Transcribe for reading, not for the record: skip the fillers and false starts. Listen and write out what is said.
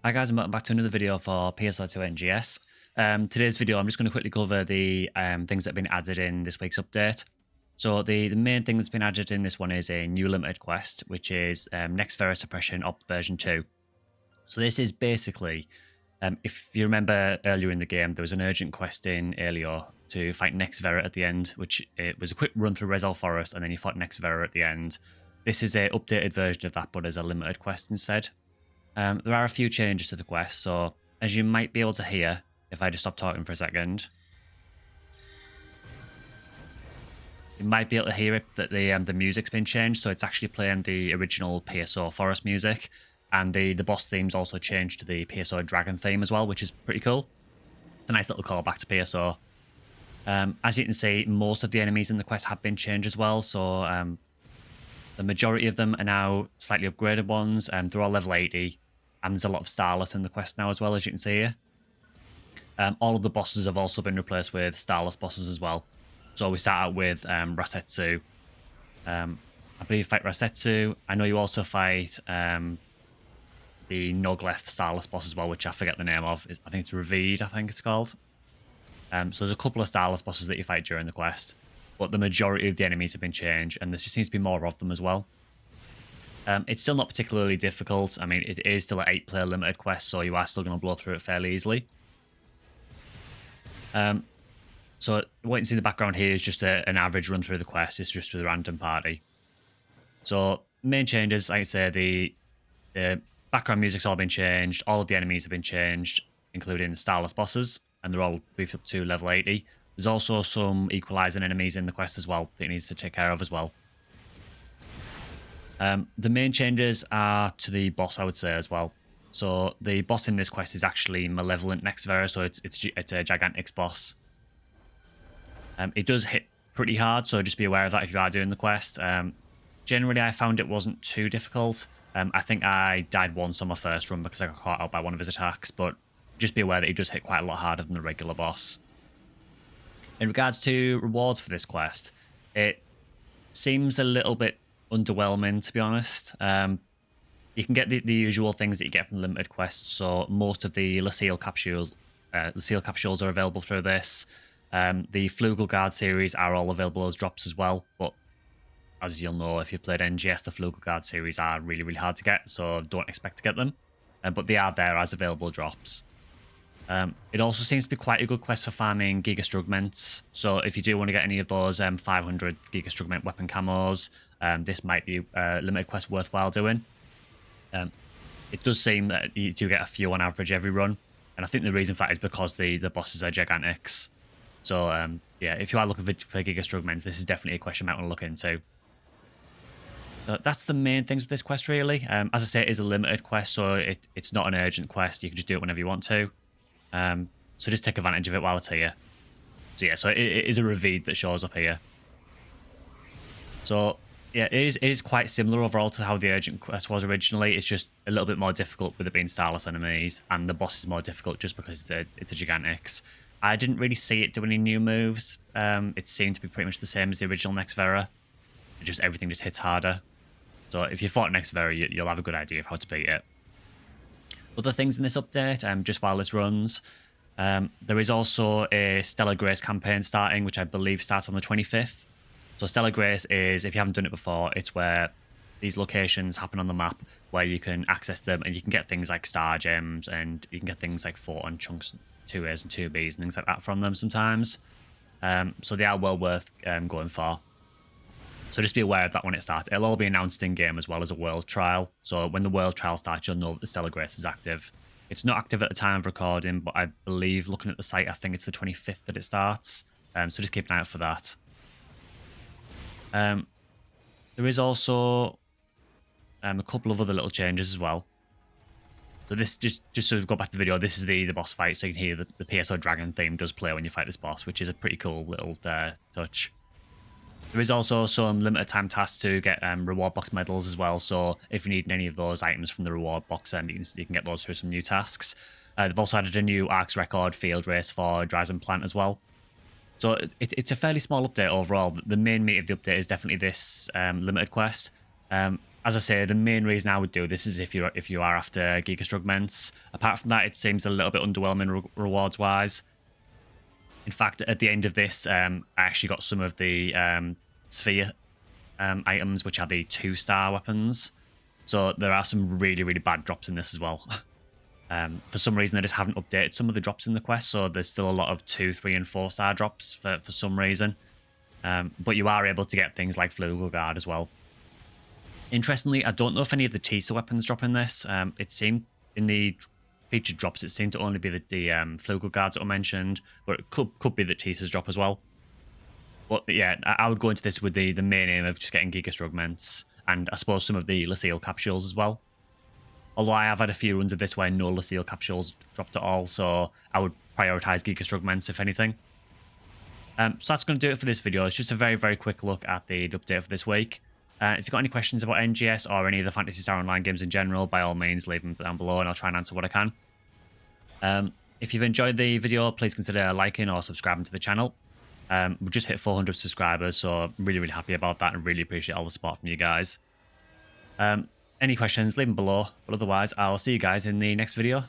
Hi guys, and welcome back to another video for PSO2 NGS. Today's video, I'm just going to quickly cover the things that have been added in this week's update. So the main thing that's been added in this one is a new limited quest, which is Nex Vera Suppression Op version 2. So this is basically, if you remember earlier in the game, there was an urgent quest in earlier to fight Nex Vera at the end, which it was a quick run through Resol Forest, and then you fought Nex Vera at the end. This is an updated version of that, but as a limited quest instead. There are a few changes to the quest, so as you might be able to hear, if I just stop talking for a second, you might be able to hear it that the music's been changed, so it's actually playing the original PSO Forest music, and the boss theme's also changed to the PSO Dragon theme as well, which is pretty cool. It's a nice little callback to PSO. As you can see, most of the enemies in the quest have been changed as well, so the majority of them are now slightly upgraded ones, and they're all level 80. And there's a lot of Starless in the quest now as well, as you can see here. All of the bosses have also been replaced with Starless bosses as well. So we start out with Rasetsu. I believe you fight Rasetsu. I know you also fight the Nogleth Starless boss as well, which I forget the name of. I think it's Ravid, I think it's called. So there's a couple of Starless bosses that you fight during the quest. But the majority of the enemies have been changed, and there just seems to be more of them as well. It's still not particularly difficult. I mean, it is still an 8-player limited quest, so you are still going to blow through it fairly easily. So what you can see in the background here is just an average run through the quest. It's just with a random party. So main changes, like I say, the background music's all been changed. All of the enemies have been changed, including the Starless bosses, and they're all beefed up to level 80. There's also some equalizing enemies in the quest as well that it needs to take care of as well. The main changes are to the boss, I would say, as well. So the boss in this quest is actually Malevolent Nex Vera, so it's a Gigantix boss. It does hit pretty hard, so just be aware of that if you are doing the quest. Generally, I found it wasn't too difficult. I think I died once on my first run because I got caught out by one of his attacks, but just be aware that he does hit quite a lot harder than the regular boss. In regards to rewards for this quest, it seems a little bit underwhelming, to be honest. You can get the usual things that you get from limited quests, so most of the Lucille capsules are available through this. The Flugel Guard series are all available as drops as well, but as you'll know if you've played NGS, the Flugel Guard series are really, really hard to get, so don't expect to get them. But they are there as available drops. It also seems to be quite a good quest for farming Giga Strugments, so if you do want to get any of those 500 Giga Strugment weapon camos, this might be a limited quest worthwhile doing. It does seem that you do get a few on average every run, and I think the reason for that is because the bosses are Gigantix. So yeah, if you are looking for Giga Strugments, this is definitely a quest you might want to look into. That's the main things with this quest, really. As I say, it is a limited quest, so it's not an urgent quest. You can just do it whenever you want to. So just take advantage of it while it's here. So yeah, so it is a Ravid that shows up here. So yeah, it is quite similar overall to how the urgent quest was originally. It's just a little bit more difficult with it being Starless enemies, and the boss is more difficult just because it's a Gigantix. I didn't really see it do any new moves. It seemed to be pretty much the same as the original Nex Vera. Just everything just hits harder. So if you fought Nex Vera, you'll have a good idea of how to beat it. Other things in this update, just while this runs, there is also a Stellar Grace campaign starting, which I believe starts on the 25th. So Stellar Grace is, if you haven't done it before, it's where these locations happen on the map where you can access them and you can get things like Star Gems, and you can get things like Photon Chunks, 2As and 2Bs and things like that from them sometimes. So they are well worth going for. So just be aware of that when it starts. It'll all be announced in-game as well as a world trial. So when the world trial starts, you'll know that the Stellar Grace is active. It's not active at the time of recording, but I believe, looking at the site, I think it's the 25th that it starts. So just keep an eye out for that. There is also a couple of other little changes as well. So this, just to go back to the video, this is the boss fight, so you can hear the PSO Dragon theme does play when you fight this boss, which is a pretty cool little touch. There is also some limited time tasks to get reward box medals as well, so if you need any of those items from the reward box, you can get those through some new tasks. They've also added a new Arcs Record field race for Dryzen Plant as well. So it's a fairly small update overall. The main meat of the update is definitely this limited quest. as I say, the main reason I would do this is if you are after Giga Strugments. Apart from that, it seems a little bit underwhelming rewards wise. In fact, at the end of this, I actually got some of the sphere items, which are the 2-star weapons. So there are some really, really bad drops in this as well. For some reason, they just haven't updated some of the drops in the quest, so there's still a lot of 2, 3, and 4-star drops for some reason. But you are able to get things like Flugel Guard as well. Interestingly, I don't know if any of the Tisa weapons drop in this. It seemed in the featured drops, it seemed to only be the Flugel Guards that were mentioned, but it could be that Tisa's drop as well. But yeah, I would go into this with the main aim of just getting Giga Strugments, and I suppose some of the Lucille capsules as well. Although I have had a few runs of this where no Lucille capsules dropped at all, so I would prioritise Giga Strugments if anything. So that's going to do it for this video. It's just a very, very quick look at the update for this week. If you've got any questions about NGS or any of the Phantasy Star Online games in general, by all means, leave them down below and I'll try and answer what I can. If you've enjoyed the video, please consider liking or subscribing to the channel. We just hit 400 subscribers, so I'm really, really happy about that and really appreciate all the support from you guys. Any questions, leave them below. But otherwise, I'll see you guys in the next video.